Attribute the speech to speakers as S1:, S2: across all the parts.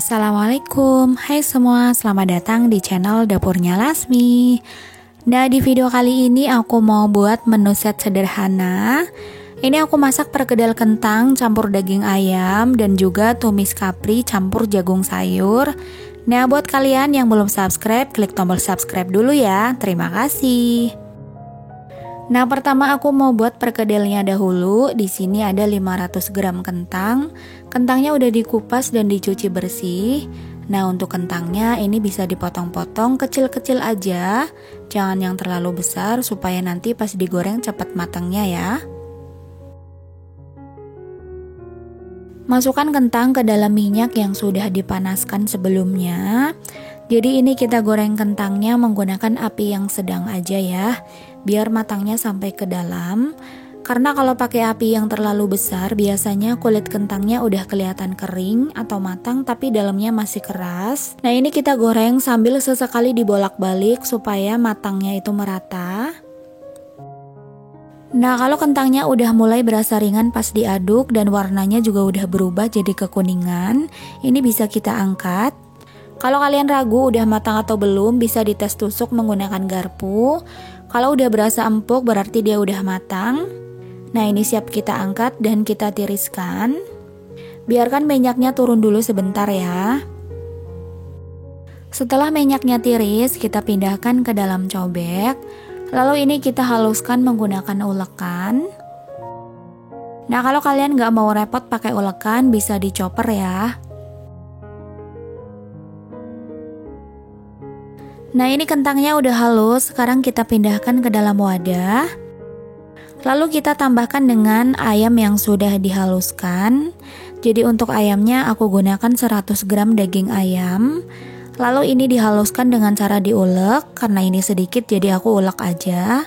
S1: Assalamualaikum, hai semua, selamat datang di channel Dapurnya Lasmi. Nah, di video kali ini aku mau buat menu set sederhana. Ini aku masak perkedel kentang campur daging ayam dan juga tumis kapri campur jagung sayur. Nah, buat kalian yang belum subscribe, klik tombol subscribe dulu ya. Terima kasih. Nah, pertama aku mau buat perkedelnya dahulu. Di sini ada 500 gram kentang. Kentangnya udah dikupas dan dicuci bersih. Nah, untuk kentangnya ini bisa dipotong-potong kecil-kecil aja. Jangan yang terlalu besar supaya nanti pas digoreng cepat matangnya ya. Masukkan kentang ke dalam minyak yang sudah dipanaskan sebelumnya. Jadi ini kita goreng kentangnya menggunakan api yang sedang aja ya, biar matangnya sampai ke dalam. Karena kalau pakai api yang terlalu besar, biasanya kulit kentangnya udah kelihatan kering atau matang tapi dalamnya masih keras. Nah, ini kita goreng sambil sesekali dibolak-balik supaya matangnya itu merata. Nah, kalau kentangnya udah mulai berasa ringan pas diaduk dan warnanya juga udah berubah jadi kekuningan, ini bisa kita angkat. Kalau kalian ragu udah matang atau belum, bisa dites tusuk menggunakan garpu. Kalau udah berasa empuk berarti dia udah matang. Nah, ini siap kita angkat dan kita tiriskan. Biarkan minyaknya turun dulu sebentar ya. Setelah minyaknya tiris, kita pindahkan ke dalam cobek. Lalu ini kita haluskan menggunakan ulekan. Nah, kalau kalian gak mau repot pakai ulekan, bisa dicoper ya. Nah, ini kentangnya udah halus, sekarang kita pindahkan ke dalam wadah. Lalu kita tambahkan dengan ayam yang sudah dihaluskan. Jadi untuk ayamnya aku gunakan 100 gram daging ayam. Lalu ini dihaluskan dengan cara diulek, karena ini sedikit jadi aku ulek aja.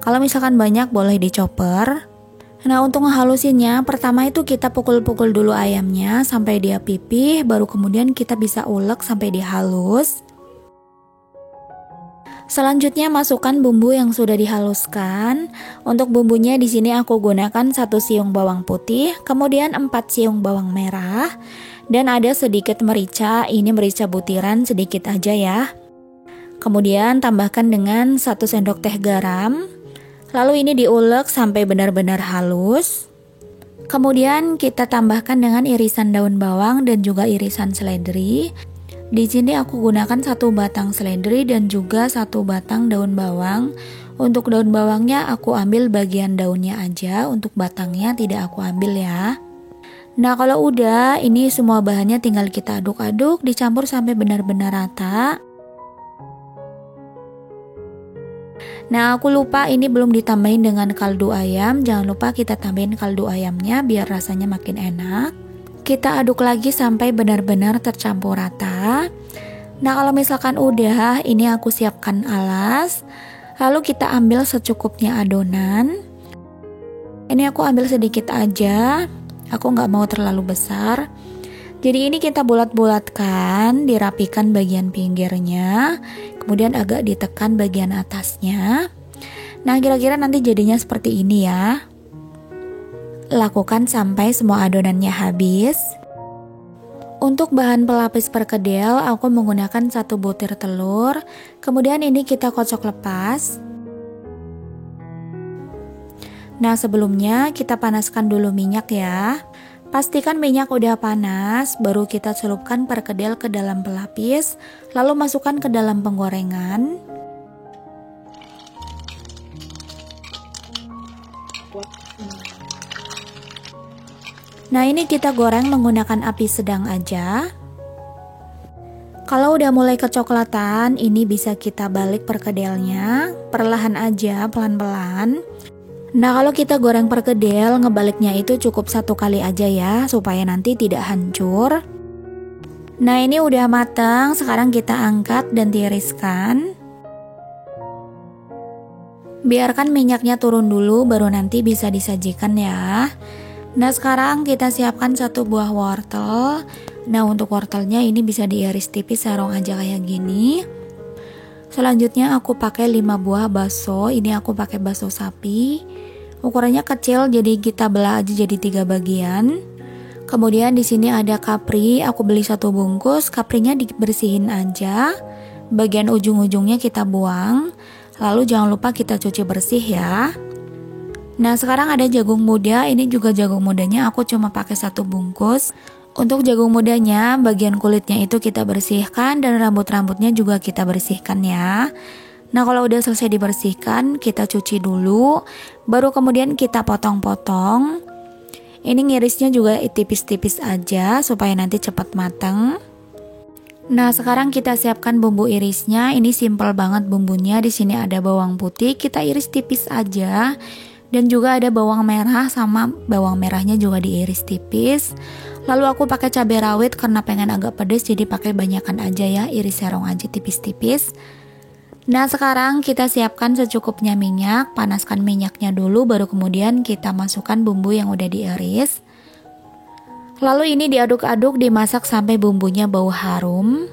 S1: Kalau misalkan banyak boleh dicoper. Nah, untuk ngehalusinnya, pertama itu kita pukul-pukul dulu ayamnya sampai dia pipih, baru kemudian kita bisa ulek sampai dia halus. Selanjutnya masukkan bumbu yang sudah dihaluskan. Untuk bumbunya di sini aku gunakan 1 siung bawang putih, kemudian 4 siung bawang merah, dan ada sedikit merica. Ini merica butiran sedikit aja ya. Kemudian tambahkan dengan 1 sendok teh garam. Lalu ini diulek sampai benar-benar halus. Kemudian kita tambahkan dengan irisan daun bawang dan juga irisan seledri. Di sini aku gunakan 1 batang seledri dan juga 1 batang daun bawang. Untuk daun bawangnya aku ambil bagian daunnya aja, untuk batangnya tidak aku ambil ya. Nah, kalau udah, ini semua bahannya tinggal kita aduk-aduk, dicampur sampai benar-benar rata. Nah, aku lupa ini belum ditambahin dengan kaldu ayam. Jangan lupa kita tambahin kaldu ayamnya biar rasanya makin enak. Kita aduk lagi sampai benar-benar tercampur rata. Nah, kalau misalkan udah, ini aku siapkan alas. Lalu kita ambil secukupnya adonan. Ini aku ambil sedikit aja. Aku nggak mau terlalu besar. Jadi ini kita bulat-bulatkan, dirapikan bagian pinggirnya. Kemudian agak ditekan bagian atasnya. Nah, kira-kira nanti jadinya seperti ini ya. Lakukan sampai semua adonannya habis. Untuk bahan pelapis perkedel, aku menggunakan 1 butir telur. Kemudian ini kita kocok lepas. Nah, sebelumnya kita panaskan dulu minyak ya. Pastikan minyak udah panas, baru kita celupkan perkedel ke dalam pelapis, lalu masukkan ke dalam penggorengan. Nah, ini kita goreng menggunakan api sedang aja. Kalau udah mulai kecoklatan, ini bisa kita balik perkedelnya, perlahan aja, pelan-pelan. Nah, kalau kita goreng perkedel, ngebaliknya itu cukup 1 kali aja ya, supaya nanti tidak hancur. Nah, ini udah matang, sekarang kita angkat dan tiriskan. Biarkan minyaknya turun dulu, baru nanti bisa disajikan ya. Nah, sekarang kita siapkan 1 buah wortel. Nah, untuk wortelnya ini bisa diiris tipis serong aja kayak gini. Selanjutnya aku pakai 5 buah bakso. Ini aku pakai bakso sapi. Ukurannya kecil, jadi kita belah aja jadi 3 bagian. Kemudian di sini ada kapri, aku beli 1 bungkus. Kaprinya dibersihin aja. Bagian ujung-ujungnya kita buang. Lalu jangan lupa kita cuci bersih ya. Nah, sekarang ada jagung muda. Ini juga jagung mudanya aku cuma pakai 1 bungkus. Untuk jagung mudanya, bagian kulitnya itu kita bersihkan dan rambut-rambutnya juga kita bersihkan ya. Nah, kalau udah selesai dibersihkan, kita cuci dulu, baru kemudian kita potong-potong. Ini ngirisnya juga tipis-tipis aja supaya nanti cepat matang. Nah, sekarang kita siapkan bumbu irisnya. Ini simple banget bumbunya. Di sini ada bawang putih, kita iris tipis aja. Dan juga ada bawang merah, sama bawang merahnya juga diiris tipis. Lalu aku pakai cabai rawit karena pengen agak pedas, jadi pakai banyakan aja ya, iris serong aja tipis-tipis. Nah, sekarang kita siapkan secukupnya minyak, panaskan minyaknya dulu, baru kemudian kita masukkan bumbu yang udah diiris. Lalu ini diaduk-aduk, dimasak sampai bumbunya bau harum.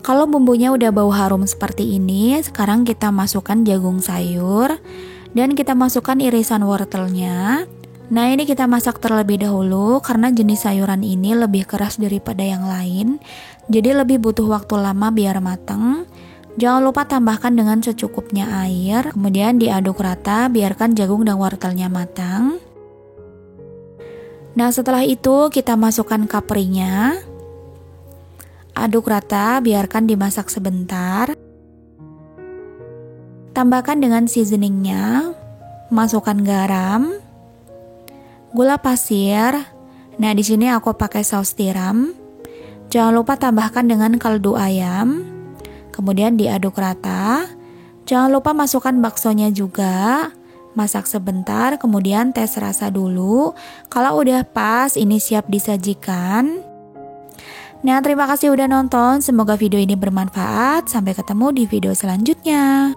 S1: Kalau bumbunya udah bau harum seperti ini, sekarang kita masukkan jagung sayur dan kita masukkan irisan wortelnya. Nah, ini kita masak terlebih dahulu karena jenis sayuran ini lebih keras daripada yang lain, jadi lebih butuh waktu lama biar matang. Jangan lupa tambahkan dengan secukupnya air, kemudian diaduk rata, biarkan jagung dan wortelnya matang. Nah, setelah itu kita masukkan kaprinya. Aduk rata, biarkan dimasak sebentar. Tambahkan dengan seasoningnya, masukkan garam, gula pasir. Nah, di sini aku pakai saus tiram. Jangan lupa tambahkan dengan kaldu ayam. Kemudian diaduk rata. Jangan lupa masukkan baksonya juga. Masak sebentar, kemudian tes rasa dulu. Kalau udah pas, ini siap disajikan. Nah, terima kasih udah nonton. Semoga video ini bermanfaat. Sampai ketemu di video selanjutnya.